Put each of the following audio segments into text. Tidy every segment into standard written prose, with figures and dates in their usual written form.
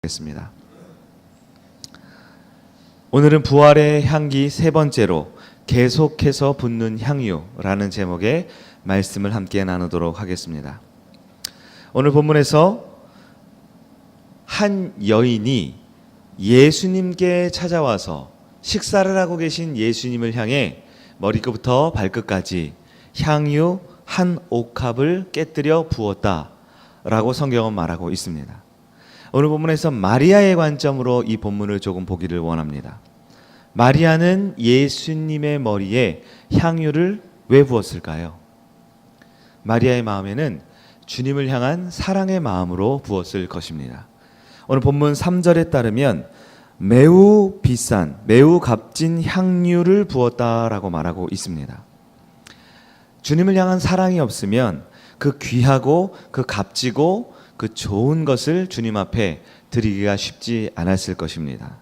겠습니다. 오늘은 부활의 향기 세 번째로 계속해서 붙는 향유라는 제목의 말씀을 함께 나누도록 하겠습니다. 오늘 본문에서 한 여인이 예수님께 찾아와서 식사를 하고 계신 예수님을 향해 머리끝부터 발끝까지 향유 한 옥합을 깨뜨려 부었다라고 성경은 말하고 있습니다. 오늘 본문에서 마리아의 관점으로 이 본문을 조금 보기를 원합니다. 마리아는 예수님의 머리에 향유를 왜 부었을까요? 마리아의 마음에는 주님을 향한 사랑의 마음으로 부었을 것입니다. 오늘 본문 3절에 따르면 매우 비싼, 매우 값진 향유를 부었다라고 말하고 있습니다. 주님을 향한 사랑이 없으면 그 귀하고 그 값지고 그 좋은 것을 주님 앞에 드리기가 쉽지 않았을 것입니다.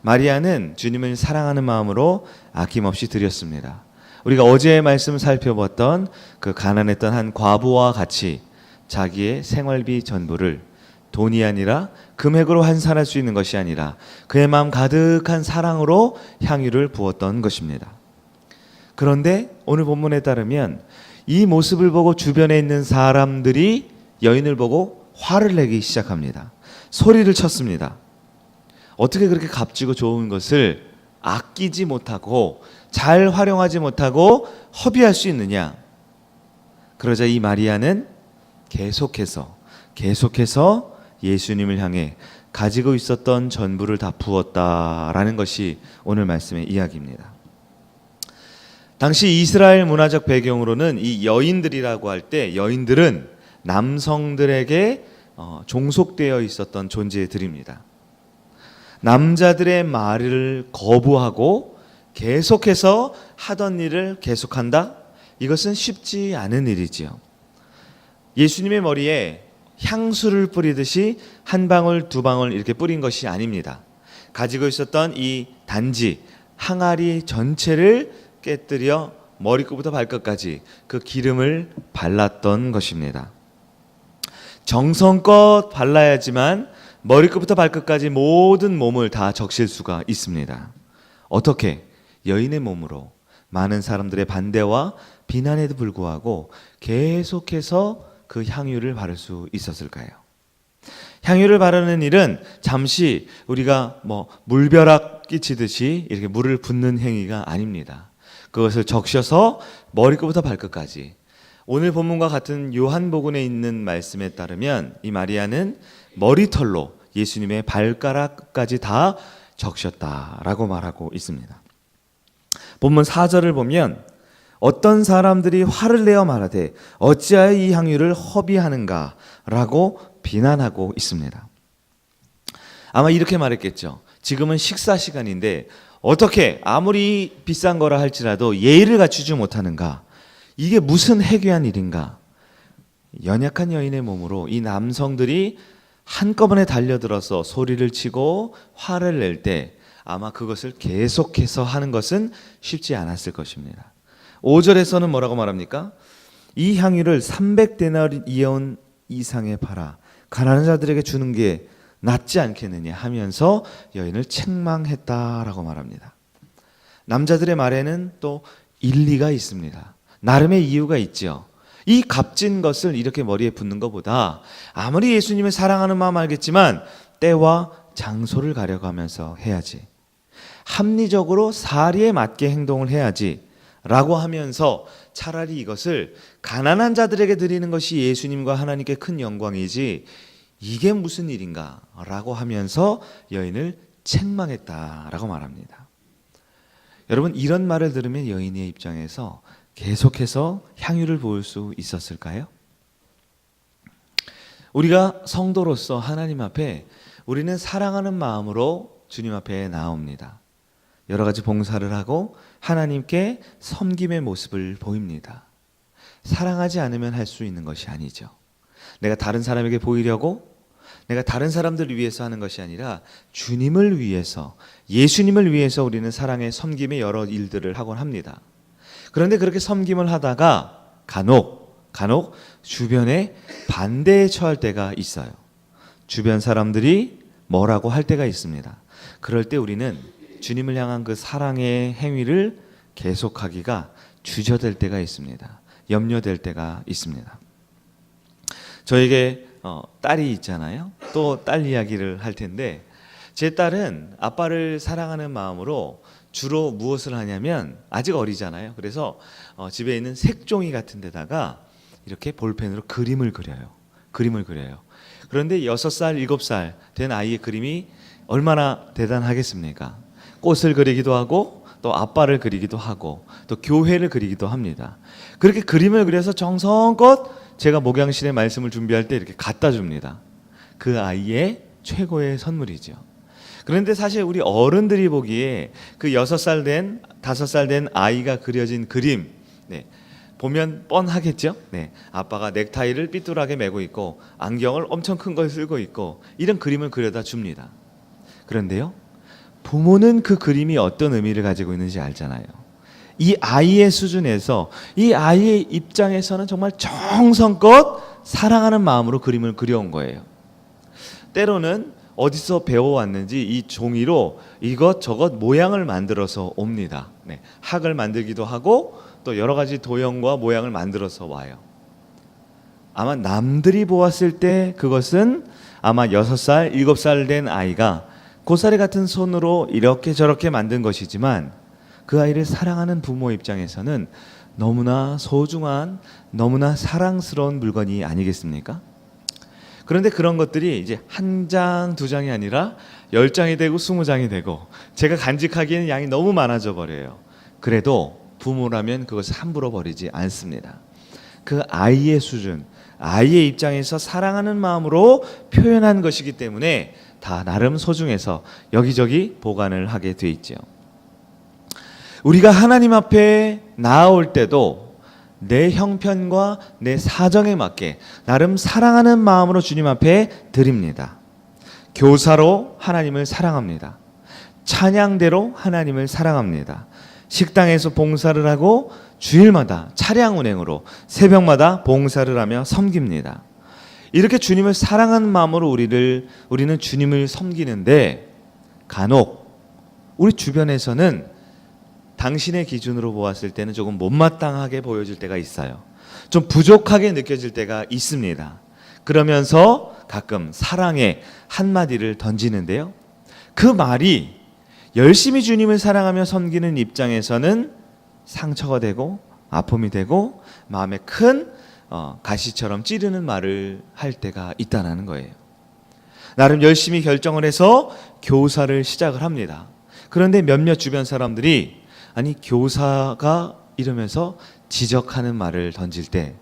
마리아는 주님을 사랑하는 마음으로 아낌없이 드렸습니다. 우리가 어제의 말씀 살펴봤던 그 가난했던 한 과부와 같이 자기의 생활비 전부를 돈이 아니라 금액으로 환산할 수 있는 것이 아니라 그의 마음 가득한 사랑으로 향유를 부었던 것입니다. 그런데 오늘 본문에 따르면 이 모습을 보고 주변에 있는 사람들이 여인을 보고 화를 내기 시작합니다. 소리를 쳤습니다. 어떻게 그렇게 값지고 좋은 것을 아끼지 못하고 잘 활용하지 못하고 허비할 수 있느냐? 그러자 이 마리아는 계속해서 예수님을 향해 가지고 있었던 전부를 다 부었다라는 것이 오늘 말씀의 이야기입니다. 당시 이스라엘 문화적 배경으로는 이 여인들이라고 할 때 여인들은 남성들에게 종속되어 있었던 존재들입니다. 남자들의 말을 거부하고 계속해서 하던 일을 계속한다? 이것은 쉽지 않은 일이지요. 예수님의 머리에 향수를 뿌리듯이 한 방울 두 방울 이렇게 뿌린 것이 아닙니다. 가지고 있었던 이 단지 항아리 전체를 깨뜨려 머리끝부터 발끝까지 그 기름을 발랐던 것입니다. 정성껏 발라야지만 머리끝부터 발끝까지 모든 몸을 다 적실 수가 있습니다. 어떻게 여인의 몸으로 많은 사람들의 반대와 비난에도 불구하고 계속해서 그 향유를 바를 수 있었을까요? 향유를 바르는 일은 잠시 우리가 물벼락 끼치듯이 이렇게 물을 붓는 행위가 아닙니다. 그것을 적셔서 머리끝부터 발끝까지. 오늘 본문과 같은 요한복음에 있는 말씀에 따르면 이 마리아는 머리털로 예수님의 발가락까지 다 적셨다라고 말하고 있습니다. 본문 4절을 보면 어떤 사람들이 화를 내어 말하되 어찌하여 이 향유를 허비하는가라고 비난하고 있습니다. 아마 이렇게 말했겠죠. 지금은 식사 시간인데 어떻게 아무리 비싼 거라 할지라도 예의를 갖추지 못하는가? 이게 무슨 해괴한 일인가? 연약한 여인의 몸으로 이 남성들이 한꺼번에 달려들어서 소리를 치고 화를 낼 때 아마 그것을 계속해서 하는 것은 쉽지 않았을 것입니다. 5절에서는 뭐라고 말합니까? 이 향유를 300데나리온 이상에 팔아 가난한 자들에게 주는 게 낫지 않겠느냐 하면서 여인을 책망했다라고 말합니다. 남자들의 말에는 또 일리가 있습니다. 나름의 이유가 있죠. 이 값진 것을 이렇게 머리에 붓는 것보다 아무리 예수님을 사랑하는 마음 알겠지만 때와 장소를 가려가면서 해야지. 합리적으로 사리에 맞게 행동을 해야지 라고 하면서 차라리 이것을 가난한 자들에게 드리는 것이 예수님과 하나님께 큰 영광이지 이게 무슨 일인가 라고 하면서 여인을 책망했다라고 말합니다. 여러분 이런 말을 들으면 여인의 입장에서 계속해서 향유를 부을 수 있었을까요? 우리가 성도로서 하나님 앞에 우리는 사랑하는 마음으로 주님 앞에 나옵니다. 여러 가지 봉사를 하고 하나님께 섬김의 모습을 보입니다. 사랑하지 않으면 할 수 있는 것이 아니죠. 내가 다른 사람에게 보이려고 내가 다른 사람들을 위해서 하는 것이 아니라 주님을 위해서 예수님을 위해서 우리는 사랑의 섬김의 여러 일들을 하곤 합니다. 그런데 그렇게 섬김을 하다가 간혹 주변에 반대에 처할 때가 있어요. 주변 사람들이 뭐라고 할 때가 있습니다. 그럴 때 우리는 주님을 향한 그 사랑의 행위를 계속하기가 주저될 때가 있습니다. 염려될 때가 있습니다. 저에게 딸이 있잖아요. 또 딸 이야기를 할 텐데, 제 딸은 아빠를 사랑하는 마음으로 주로 무엇을 하냐면, 아직 어리잖아요. 그래서 집에 있는 색종이 같은 데다가 이렇게 볼펜으로 그림을 그려요. 그런데 6살, 7살 된 아이의 그림이 얼마나 대단하겠습니까? 꽃을 그리기도 하고 또 아빠를 그리기도 하고 또 교회를 그리기도 합니다. 그렇게 그림을 그려서 정성껏 제가 목양실에 말씀을 준비할 때 이렇게 갖다 줍니다. 그 아이의 최고의 선물이죠. 그런데 사실 우리 어른들이 보기에 그 6살 된, 5살 된 아이가 그려진 그림, 보면 뻔하겠죠? 아빠가 넥타이를 삐뚤하게 메고 있고 안경을 엄청 큰 걸 쓰고 있고 이런 그림을 그려다 줍니다. 그런데요, 부모는 그 그림이 어떤 의미를 가지고 있는지 알잖아요. 이 아이의 수준에서, 이 아이의 입장에서는 정말 정성껏 사랑하는 마음으로 그림을 그려온 거예요. 때로는 어디서 배워왔는지 이 종이로 이것저것 모양을 만들어서 옵니다. 학을 만들기도 하고 또 여러 가지 도형과 모양을 만들어서 와요. 아마 남들이 보았을 때 그것은 아마 6살, 7살 된 아이가 고사리 같은 손으로 이렇게 저렇게 만든 것이지만, 그 아이를 사랑하는 부모 입장에서는 너무나 소중한, 너무나 사랑스러운 물건이 아니겠습니까? 그런데 그런 것들이 이제 1장, 2장이 아니라 10장이 되고 20장이 되고 제가 간직하기에는 양이 너무 많아져 버려요. 그래도 부모라면 그것을 함부로 버리지 않습니다. 그 아이의 수준, 아이의 입장에서 사랑하는 마음으로 표현한 것이기 때문에 다 나름 소중해서 여기저기 보관을 하게 돼 있죠. 우리가 하나님 앞에 나아올 때도 내 형편과 내 사정에 맞게 나름 사랑하는 마음으로 주님 앞에 드립니다. 교사로 하나님을 사랑합니다. 찬양대로 하나님을 사랑합니다. 식당에서 봉사를 하고 주일마다 차량 운행으로 새벽마다 봉사를 하며 섬깁니다. 이렇게 주님을 사랑하는 마음으로 우리는 주님을 섬기는데, 간혹 우리 주변에서는 당신의 기준으로 보았을 때는 조금 못마땅하게 보여질 때가 있어요. 좀 부족하게 느껴질 때가 있습니다. 그러면서 가끔 사랑의 한마디를 던지는데요, 그 말이 열심히 주님을 사랑하며 섬기는 입장에서는 상처가 되고 아픔이 되고 마음에 큰 가시처럼 찌르는 말을 할 때가 있다는 거예요. 나름 열심히 결정을 해서 교사를 시작을 합니다. 그런데 몇몇 주변 사람들이 아니 교사가 이러면서 지적하는 말을 던질 때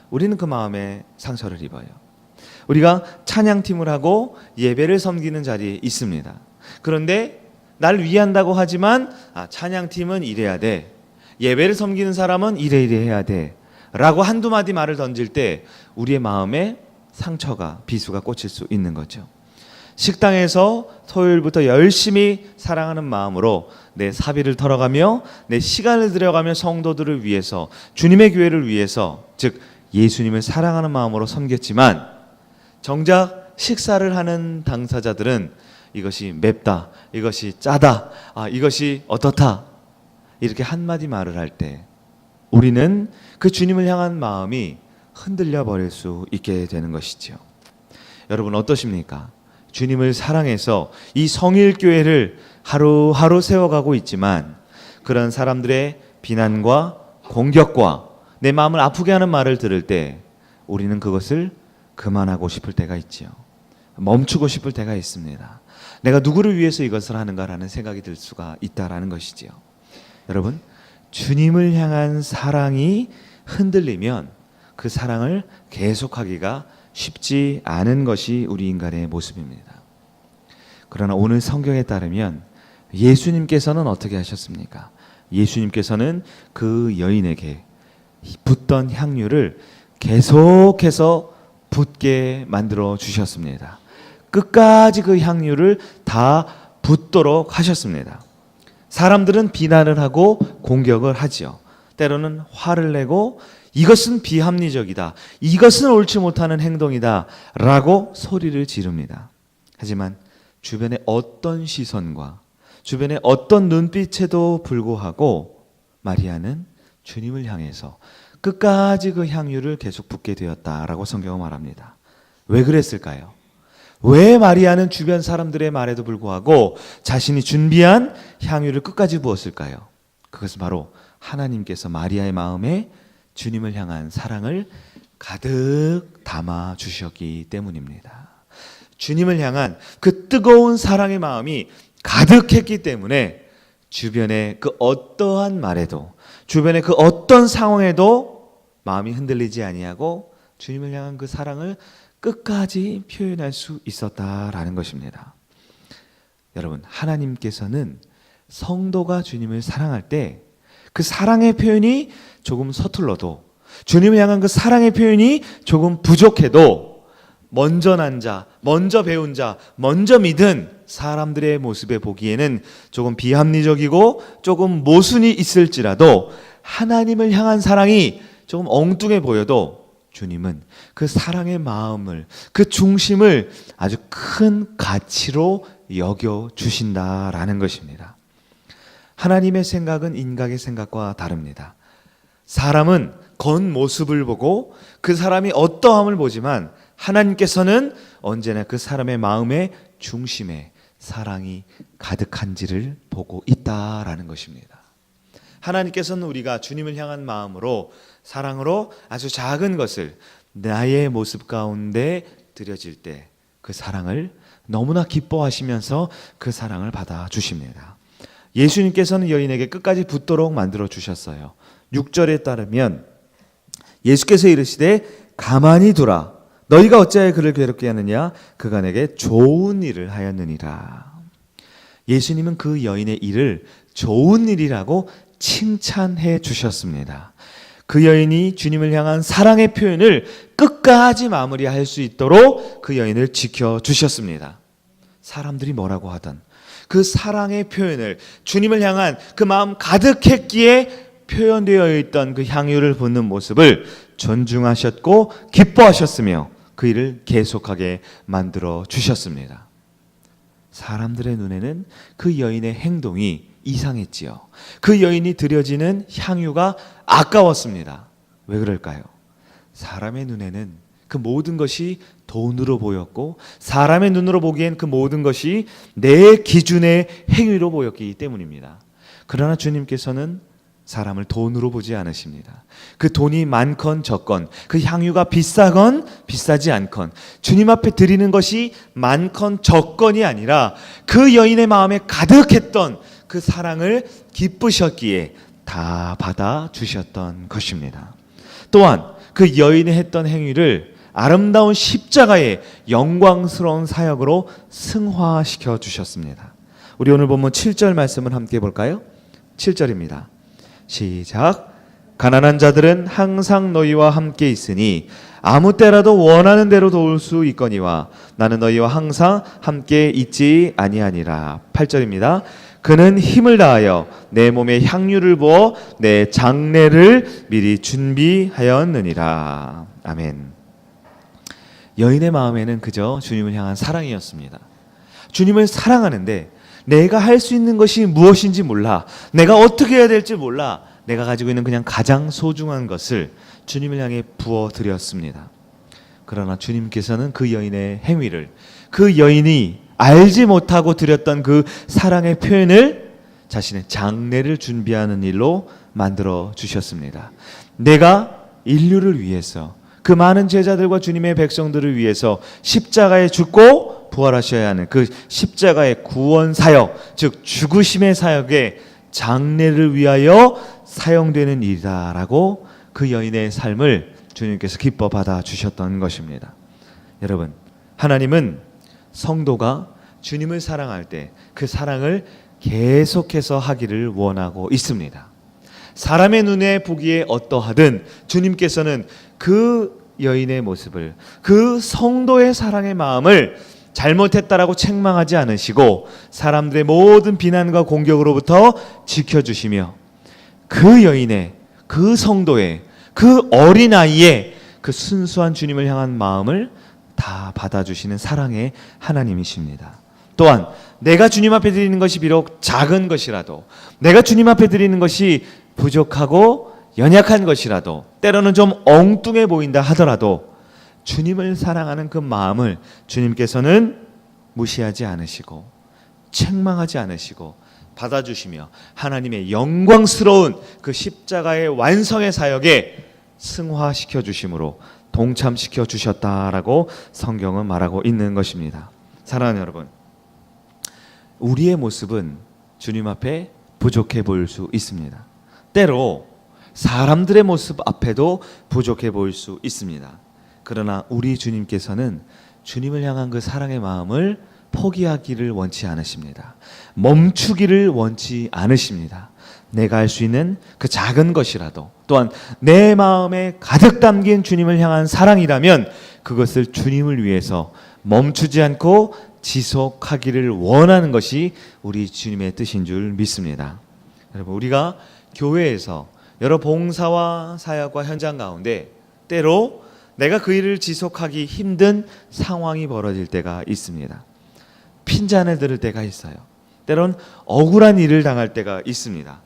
우리는 그 마음에 상처를 입어요. 우리가 찬양팀을 하고 예배를 섬기는 자리에 있습니다. 그런데 날 위한다고 하지만 찬양팀은 이래야 돼, 예배를 섬기는 사람은 이래 해야 돼 라고 한두 마디 말을 던질 때 우리의 마음에 상처가, 비수가 꽂힐 수 있는 거죠. 식당에서 토요일부터 열심히 사랑하는 마음으로 내 사비를 털어가며 내 시간을 들여가며 성도들을 위해서, 주님의 교회를 위해서, 즉 예수님을 사랑하는 마음으로 섬겼지만 정작 식사를 하는 당사자들은 이것이 맵다, 이것이 짜다, 이것이 어떻다 이렇게 한마디 말을 할 때 우리는 그 주님을 향한 마음이 흔들려 버릴 수 있게 되는 것이죠. 여러분 어떠십니까? 주님을 사랑해서 이 성일교회를 하루하루 세워가고 있지만 그런 사람들의 비난과 공격과 내 마음을 아프게 하는 말을 들을 때 우리는 그것을 그만하고 싶을 때가 있지요. 멈추고 싶을 때가 있습니다. 내가 누구를 위해서 이것을 하는가라는 생각이 들 수가 있다라는 것이지요. 여러분, 주님을 향한 사랑이 흔들리면 그 사랑을 계속하기가 쉽지 않은 것이 우리 인간의 모습입니다. 그러나 오늘 성경에 따르면 예수님께서는 어떻게 하셨습니까? 예수님께서는 그 여인에게 붓던 향유를 계속해서 붓게 만들어 주셨습니다. 끝까지 그 향유를 다 붓도록 하셨습니다. 사람들은 비난을 하고 공격을 하지요. 때로는 화를 내고 이것은 비합리적이다, 이것은 옳지 못하는 행동이다 라고 소리를 지릅니다. 하지만 주변의 어떤 시선과 주변의 어떤 눈빛에도 불구하고 마리아는 주님을 향해서 끝까지 그 향유를 계속 붓게 되었다라고 성경은 말합니다. 왜 그랬을까요? 왜 마리아는 주변 사람들의 말에도 불구하고 자신이 준비한 향유를 끝까지 부었을까요? 그것은 바로 하나님께서 마리아의 마음에 주님을 향한 사랑을 가득 담아 주셨기 때문입니다. 주님을 향한 그 뜨거운 사랑의 마음이 가득했기 때문에 주변의 그 어떠한 말에도, 주변의 그 어떤 상황에도 마음이 흔들리지 아니하고 주님을 향한 그 사랑을 끝까지 표현할 수 있었다라는 것입니다. 여러분, 하나님께서는 성도가 주님을 사랑할 때 그 사랑의 표현이 조금 서툴러도, 주님을 향한 그 사랑의 표현이 조금 부족해도 먼저 난 자, 먼저 배운 자, 먼저 믿은 사람들의 모습에 보기에는 조금 비합리적이고 조금 모순이 있을지라도 하나님을 향한 사랑이 조금 엉뚱해 보여도 주님은 그 사랑의 마음을, 그 중심을 아주 큰 가치로 여겨주신다라는 것입니다. 하나님의 생각은 인간의 생각과 다릅니다. 사람은 겉모습을 보고 그 사람이 어떠함을 보지만 하나님께서는 언제나 그 사람의 마음의 중심에 사랑이 가득한지를 보고 있다라는 것입니다. 하나님께서는 우리가 주님을 향한 마음으로, 사랑으로 아주 작은 것을 나의 모습 가운데 드려질 때 그 사랑을 너무나 기뻐하시면서 그 사랑을 받아 주십니다. 예수님께서는 여인에게 끝까지 붙도록 만들어 주셨어요. 6절에 따르면 예수께서 이르시되 가만히 두라. 너희가 어찌하여 그를 괴롭게 하느냐? 그가 내게 좋은 일을 하였느니라. 예수님은 그 여인의 일을 좋은 일이라고 칭찬해 주셨습니다. 그 여인이 주님을 향한 사랑의 표현을 끝까지 마무리할 수 있도록 그 여인을 지켜주셨습니다. 사람들이 뭐라고 하던 그 사랑의 표현을, 주님을 향한 그 마음 가득했기에 표현되어 있던 그 향유를 붓는 모습을 존중하셨고 기뻐하셨으며 그 일을 계속하게 만들어 주셨습니다. 사람들의 눈에는 그 여인의 행동이 이상했지요. 그 여인이 드려지는 향유가 아까웠습니다. 왜 그럴까요? 사람의 눈에는 그 모든 것이 돈으로 보였고 사람의 눈으로 보기엔 그 모든 것이 내 기준의 행위로 보였기 때문입니다. 그러나 주님께서는 사람을 돈으로 보지 않으십니다. 그 돈이 많건 적건, 그 향유가 비싸건 비싸지 않건, 주님 앞에 드리는 것이 많건 적건이 아니라 그 여인의 마음에 가득했던 그 사랑을 기쁘셨기에 다 받아주셨던 것입니다. 또한 그 여인이 했던 행위를 아름다운 십자가의 영광스러운 사역으로 승화시켜 주셨습니다. 우리 오늘 본문 7절 말씀을 함께 볼까요? 7절입니다. 시작. 가난한 자들은 항상 너희와 함께 있으니 아무 때라도 원하는 대로 도울 수 있거니와 나는 너희와 항상 함께 있지 아니하니라. 8절입니다. 그는 힘을 다하여 내 몸에 향유를 부어 내 장례를 미리 준비하였느니라. 아멘. 여인의 마음에는 그저 주님을 향한 사랑이었습니다. 주님을 사랑하는데 내가 할 수 있는 것이 무엇인지 몰라, 내가 어떻게 해야 될지 몰라, 내가 가지고 있는 그냥 가장 소중한 것을 주님을 향해 부어드렸습니다. 그러나 주님께서는 그 여인의 행위를, 그 여인이 알지 못하고 드렸던 그 사랑의 표현을 자신의 장례를 준비하는 일로 만들어 주셨습니다. 내가 인류를 위해서, 그 많은 제자들과 주님의 백성들을 위해서 십자가에 죽고 부활하셔야 하는 그 십자가의 구원 사역, 즉 죽으심의 사역에 장례를 위하여 사용되는 일이다라고 그 여인의 삶을 주님께서 기뻐 받아 주셨던 것입니다. 여러분, 하나님은 성도가 주님을 사랑할 때 그 사랑을 계속해서 하기를 원하고 있습니다. 사람의 눈에 보기에 어떠하든 주님께서는 그 여인의 모습을, 그 성도의 사랑의 마음을 잘못했다라고 책망하지 않으시고 사람들의 모든 비난과 공격으로부터 지켜주시며 그 여인의, 그 성도의, 그 어린아이의 그 순수한 주님을 향한 마음을 다 받아주시는 사랑의 하나님이십니다. 또한 내가 주님 앞에 드리는 것이 비록 작은 것이라도, 내가 주님 앞에 드리는 것이 부족하고 연약한 것이라도, 때로는 좀 엉뚱해 보인다 하더라도 주님을 사랑하는 그 마음을 주님께서는 무시하지 않으시고 책망하지 않으시고 받아주시며 하나님의 영광스러운 그 십자가의 완성의 사역에 승화시켜 주심으로 동참시켜 주셨다라고 성경은 말하고 있는 것입니다. 사랑하는 여러분, 우리의 모습은 주님 앞에 부족해 보일 수 있습니다. 때로 사람들의 모습 앞에도 부족해 보일 수 있습니다. 그러나 우리 주님께서는 주님을 향한 그 사랑의 마음을 포기하기를 원치 않으십니다. 멈추기를 원치 않으십니다. 내가 할 수 있는 그 작은 것이라도, 또한 내 마음에 가득 담긴 주님을 향한 사랑이라면 그것을 주님을 위해서 멈추지 않고 지속하기를 원하는 것이 우리 주님의 뜻인 줄 믿습니다. 여러분, 우리가 교회에서 여러 봉사와 사역과 현장 가운데 때로 내가 그 일을 지속하기 힘든 상황이 벌어질 때가 있습니다. 핀잔을 들을 때가 있어요. 때론 억울한 일을 당할 때가 있습니다.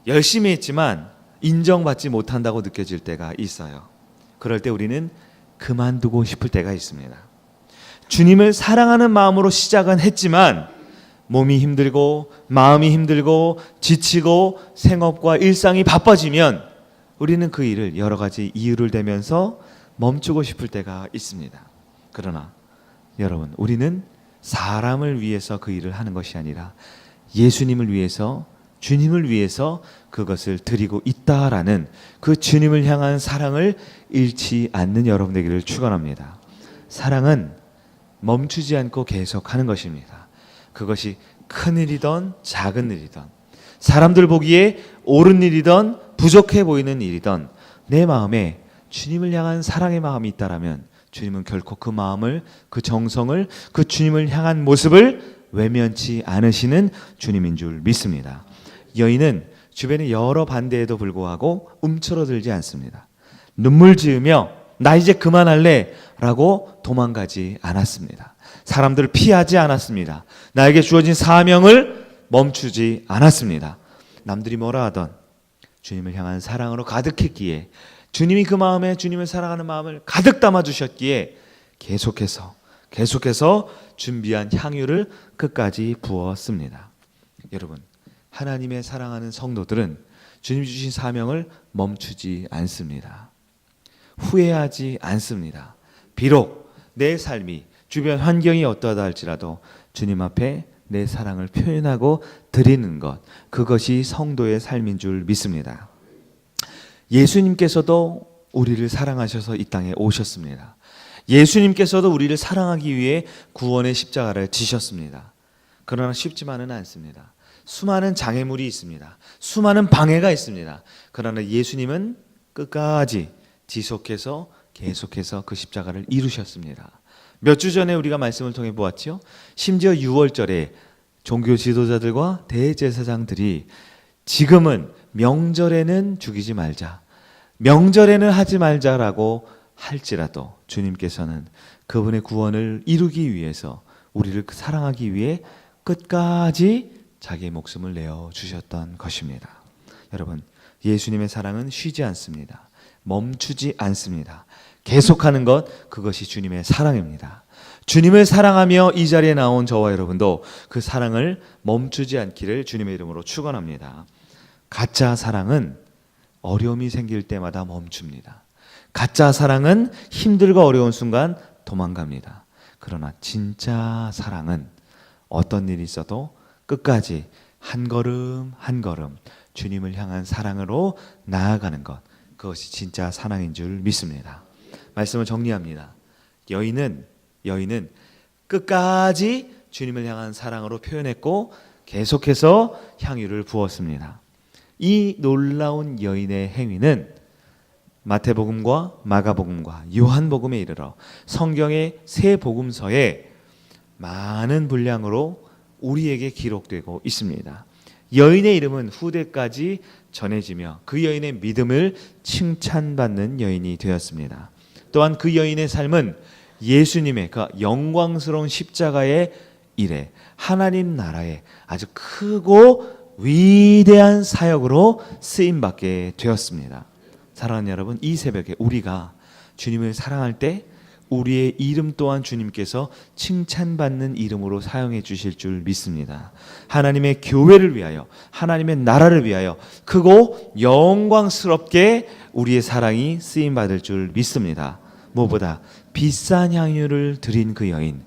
열심히 했지만 인정받지 못한다고 느껴질 때가 있어요. 그럴 때 우리는 그만두고 싶을 때가 있습니다. 주님을 사랑하는 마음으로 시작은 했지만 몸이 힘들고 마음이 힘들고 지치고 생업과 일상이 바빠지면 우리는 그 일을 여러 가지 이유를 대면서 멈추고 싶을 때가 있습니다. 그러나 여러분, 우리는 사람을 위해서 그 일을 하는 것이 아니라 예수님을 위해서, 주님을 위해서 그것을 드리고 있다라는 그 주님을 향한 사랑을 잃지 않는 여러분 되기를 축원합니다. 사랑은 멈추지 않고 계속하는 것입니다. 그것이 큰 일이든 작은 일이든, 사람들 보기에 옳은 일이든 부족해 보이는 일이든 내 마음에 주님을 향한 사랑의 마음이 있다라면 주님은 결코 그 마음을, 그 정성을, 그 주님을 향한 모습을 외면치 않으시는 주님인 줄 믿습니다. 여인은 주변의 여러 반대에도 불구하고 움츠러들지 않습니다. 눈물 지으며 나 이제 그만할래 라고 도망가지 않았습니다. 사람들을 피하지 않았습니다. 나에게 주어진 사명을 멈추지 않았습니다. 남들이 뭐라 하던 주님을 향한 사랑으로 가득했기에, 주님이 그 마음에 주님을 사랑하는 마음을 가득 담아주셨기에 계속해서 준비한 향유를 끝까지 부었습니다. 여러분, 하나님의 사랑하는 성도들은 주님 주신 사명을 멈추지 않습니다. 후회하지 않습니다. 비록 내 삶이, 주변 환경이 어떠하다 할지라도 주님 앞에 내 사랑을 표현하고 드리는 것, 그것이 성도의 삶인 줄 믿습니다. 예수님께서도 우리를 사랑하셔서 이 땅에 오셨습니다. 예수님께서도 우리를 사랑하기 위해 구원의 십자가를 지셨습니다. 그러나 쉽지만은 않습니다. 수많은 장애물이 있습니다. 수많은 방해가 있습니다. 그러나 예수님은 끝까지 지속해서 계속해서 그 십자가를 이루셨습니다. 몇 주 전에 우리가 말씀을 통해 보았죠. 심지어 6월절에 종교 지도자들과 대제사장들이 지금은 명절에는 죽이지 말자, 명절에는 하지 말자라고 할지라도 주님께서는 그분의 구원을 이루기 위해서, 우리를 사랑하기 위해 끝까지 자기의 목숨을 내어주셨던 것입니다. 여러분, 예수님의 사랑은 쉬지 않습니다. 멈추지 않습니다. 계속하는 것, 그것이 주님의 사랑입니다. 주님을 사랑하며 이 자리에 나온 저와 여러분도 그 사랑을 멈추지 않기를 주님의 이름으로 축원합니다. 가짜 사랑은 어려움이 생길 때마다 멈춥니다. 가짜 사랑은 힘들고 어려운 순간 도망갑니다. 그러나 진짜 사랑은 어떤 일이 있어도 끝까지 한 걸음 한 걸음 주님을 향한 사랑으로 나아가는 것, 그것이 진짜 사랑인 줄 믿습니다. 말씀을 정리합니다. 여인은 끝까지 주님을 향한 사랑으로 표현했고 계속해서 향유를 부었습니다. 이 놀라운 여인의 행위는 마태복음과 마가복음과 요한복음에 이르러 성경의 세 복음서에 많은 분량으로 우리에게 기록되고 있습니다. 여인의 이름은 후대까지 전해지며 그 여인의 믿음을 칭찬받는 여인이 되었습니다. 또한 그 여인의 삶은 예수님의 그 영광스러운 십자가의 일에, 하나님 나라에 아주 크고 위대한 사역으로 쓰임받게 되었습니다. 사랑하는 여러분, 이 새벽에 우리가 주님을 사랑할 때 우리의 이름 또한 주님께서 칭찬받는 이름으로 사용해 주실 줄 믿습니다. 하나님의 교회를 위하여, 하나님의 나라를 위하여 크고 영광스럽게 우리의 사랑이 쓰임받을 줄 믿습니다. 무엇보다 비싼 향유를 드린 그 여인,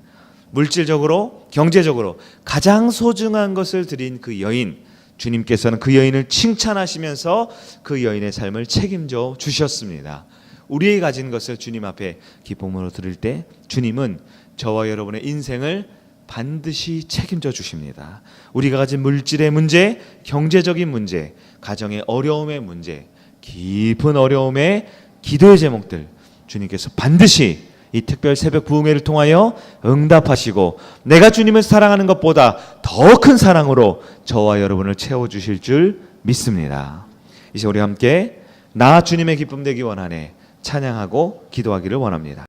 물질적으로 경제적으로 가장 소중한 것을 드린 그 여인, 주님께서는 그 여인을 칭찬하시면서 그 여인의 삶을 책임져 주셨습니다. 우리의 가진 것을 주님 앞에 기쁨으로 드릴 때 주님은 저와 여러분의 인생을 반드시 책임져 주십니다. 우리가 가진 물질의 문제, 경제적인 문제, 가정의 어려움의 문제, 깊은 어려움의 기도의 제목들 주님께서 반드시 이 특별 새벽 부흥회를 통하여 응답하시고 내가 주님을 사랑하는 것보다 더 큰 사랑으로 저와 여러분을 채워주실 줄 믿습니다. 이제 우리 함께 나 주님의 기쁨 되기 원하네 찬양하고 기도하기를 원합니다.